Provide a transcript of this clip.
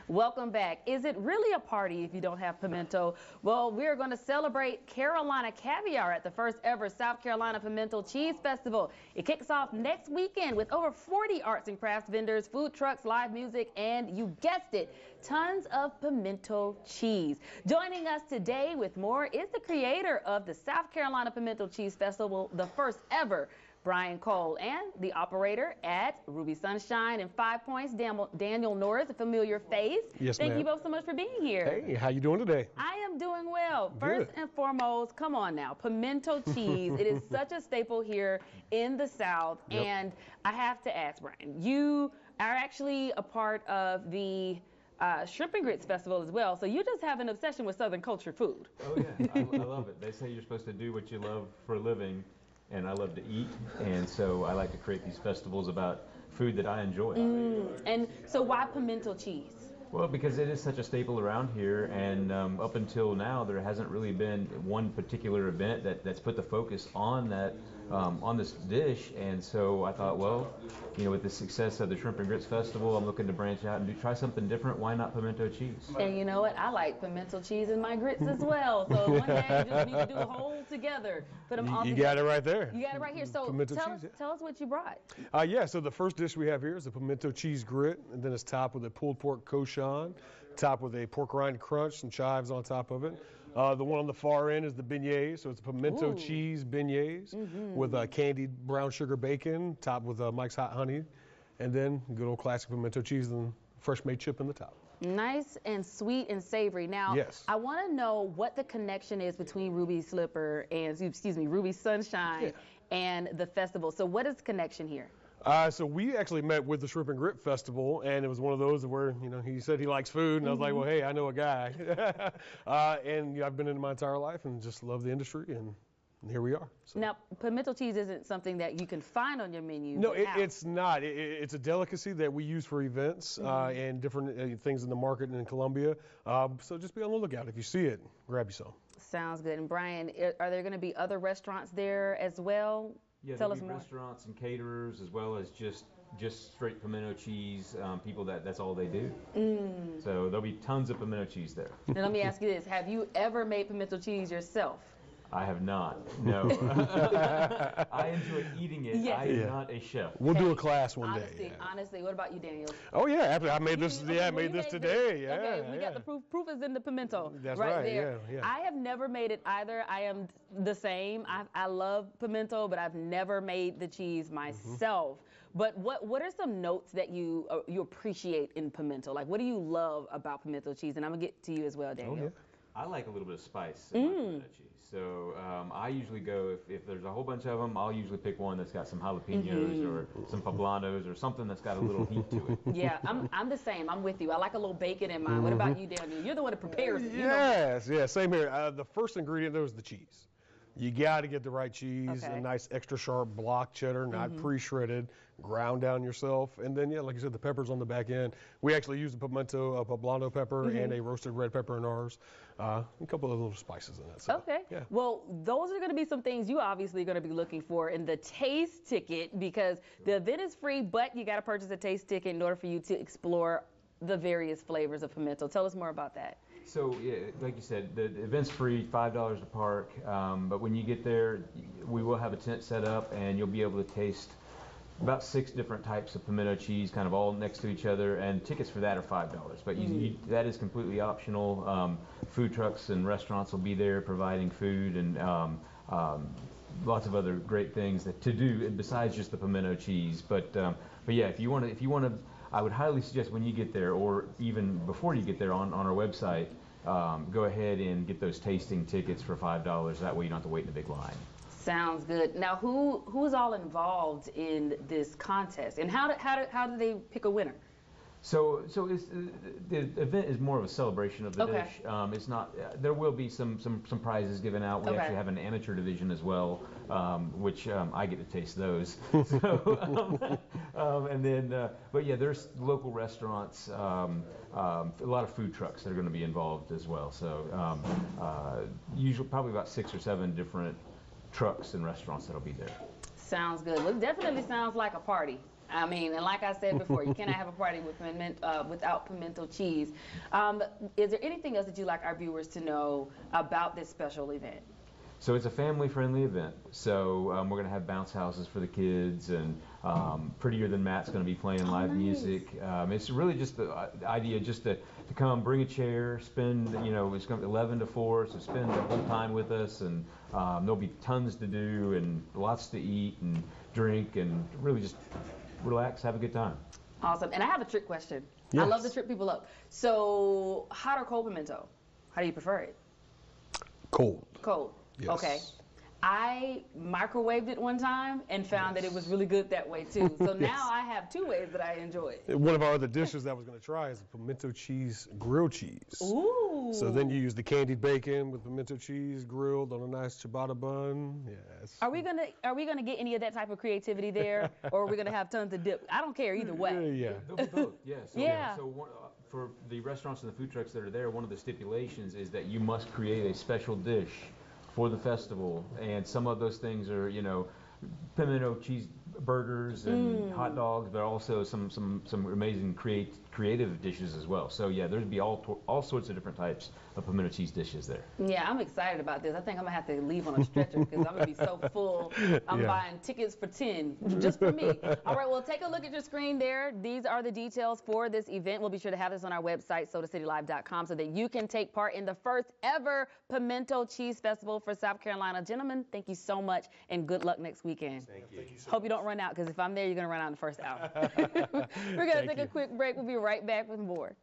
Welcome back. Is it really a party if you don't have pimento? Well, we're going to celebrate Carolina caviar at the first ever South Carolina Pimento Cheese Festival. It kicks off next weekend with over 40 arts and crafts vendors, food trucks, live music, and you guessed it, tons of pimento cheese. Joining us today with more is the creator of the South Carolina Pimento Cheese Festival, the first ever, Brian Cole, and the operator at Ruby Sunshine and 5 Points, Daniel Norris, a familiar face. Yes, Thank ma'am. you both so much for being here. Hey, how you doing today? I am doing well. Good. First and foremost, come on now, pimento cheese. It is such a staple here in the South. Yep. And I have to ask, Brian, you are actually a part of the Shrimp and Grits Festival as well. So you just have an obsession with Southern culture food. Oh yeah, I love it. They say you're supposed to do what you love for a living, and I love to eat, and so I like to create these festivals about food that I enjoy. And so why pimento cheese? Well, because it is such a staple around here, and up until now, there hasn't really been one particular event that's put the focus on that, on this dish. And so I thought, well, you know, with the success of the Shrimp and Grits Festival, I'm looking to branch out and try something different. Why not pimento cheese? And you know what? I like pimento cheese in my grits as well. So one day you just need to do a whole together. Put them all You together. got it right there. You got it right here. So Pimento tell cheese, us what you brought. Yeah, so the first dish we have here is a pimento cheese grit, and then it's topped with a pulled pork cochon, topped with a pork rind crunch and chives on top of it. The one on the far end is the beignets, so it's a pimento cheese beignets with candied brown sugar bacon, topped with Mike's Hot Honey, and then good old classic pimento cheese and fresh made chip in the top. Nice and sweet and savory. Now, yes. I want to know what the connection is between Ruby Slipper and, Ruby Sunshine and the festival. So what is the connection here? So we actually met with the Shrimp and Grit Festival, and it was one of those where, you know, he said he likes food, and I was like, well, hey, I know a guy. And you know, I've been in it my entire life and just love the industry, and here we are. So. Now, pimento cheese isn't something that you can find on your menu. No, it's not. It's a delicacy that we use for events and different things in the market and in Columbia. So just be on the lookout. If you see it, grab you some. Sounds good. And Brian, are there going to be other restaurants there as well? Yeah, Tell there'll us be more. restaurants and caterers, as well as just straight pimento cheese. People that's all they do. So there'll be tons of pimento cheese there. And let me ask you this: have you ever made pimento cheese yourself? I have not. No. I enjoy eating it. Yes. I am not a chef. We'll do a class one Honestly, day. Yeah. honestly, what about you, Daniel? Oh yeah, absolutely. I made this. Okay, I well, made you this made today. this. Okay, Yeah. we got the proof. Proof is in the pimento. That's right right, there. yeah. I have never made it either. I am the same. I love pimento, but I've never made the cheese myself. But what are some notes that you appreciate in pimento? Like, what do you love about pimento cheese? And I'm gonna get to you as well, Daniel. Oh, yeah. I like a little bit of spice in my pimento cheese. So I usually go, if there's a whole bunch of them, I'll usually pick one that's got some jalapenos or some poblanos or something that's got a little heat to it. Yeah, I'm the same. I'm with you. I like a little bacon in mine. What about you, Daniel? You're the one that prepares it. You know. Yes, yeah, same here. The first ingredient there was the cheese. You got to get the right cheese, Okay. a nice extra sharp block cheddar, not pre-shredded, ground down yourself. And then, yeah, like you said, the peppers on the back end. We actually use a pimento, a poblano pepper, and a roasted red pepper in ours. A couple of little spices in that. So, Okay. yeah. Well, those are going to be some things you obviously going to be looking for in the taste ticket, because the event is free, but you got to purchase a taste ticket in order for you to explore the various flavors of pimento. Tell us more about that. So, yeah, like you said, the event's free, $5 to park. But when you get there, we will have a tent set up, and you'll be able to taste about 6 different types of pimento cheese, kind of all next to each other. And tickets for that are $5. But that is completely optional. Food trucks and restaurants will be there providing food and lots of other great things to do besides just the pimento cheese. But yeah, if you want to. I would highly suggest when you get there, or even before you get there on our website, go ahead and get those tasting tickets for $5. That way you don't have to wait in a big line. Sounds good. Now, who's all involved in this contest, and how do they pick a winner? So it's, the event is more of a celebration of the Okay. dish. It's not. There will be some prizes given out. We Okay. actually have an amateur division as well, which I get to taste those. So, and then, but yeah, there's local restaurants, a lot of food trucks that are going to be involved as well. So usually probably about 6 or 7 different trucks and restaurants that'll be there. Sounds good. Well, it definitely sounds like a party. I mean, and like I said before, you cannot have a party with without pimento cheese. Is there anything else that you'd like our viewers to know about this special event? So it's a family-friendly event. So we're going to have bounce houses for the kids, and Prettier Than Matt's going to be playing live music. It's really just the idea just to come, bring a chair, spend, it's going to be 11 to 4, so spend the whole time with us, and there'll be tons to do and lots to eat and drink, and really just relax, have a good time. Awesome. And I have a trick question. Yes. I love to trip people up. So, hot or cold pimento? How do you prefer it? Cold. Cold. Yes. Okay. I microwaved it one time and found that it was really good that way too. So now I have two ways that I enjoy it. One of our other dishes that I was going to try is a pimento cheese grilled cheese. Ooh. So then you use the candied bacon with pimento cheese grilled on a nice ciabatta bun. Yes. Are we gonna get any of that type of creativity there, or are we gonna have tons of dip? I don't care either way. Yeah. They'll be both, yeah. So, Yeah. So for the restaurants and the food trucks that are there, one of the stipulations is that you must create a special dish for the festival, and some of those things are, pimento cheese burgers and hot dogs, but also some amazing creative dishes as well. So yeah, there'd be all sorts of different types of pimento cheese dishes there. Yeah, I'm excited about this. I think I'm gonna have to leave on a stretcher because I'm gonna be so full. I'm buying tickets for 10 just for me. All right, well, take a look at your screen there. These are the details for this event. We'll be sure to have this on our website, SodaCityLive.com, so that you can take part in the first ever Pimento Cheese Festival for South Carolina. Gentlemen, thank you so much, and good luck next weekend. Thank you. Hope you don't run out, because if I'm there, you're gonna run out in the first hour. We're gonna take a quick break. We'll be right back with more.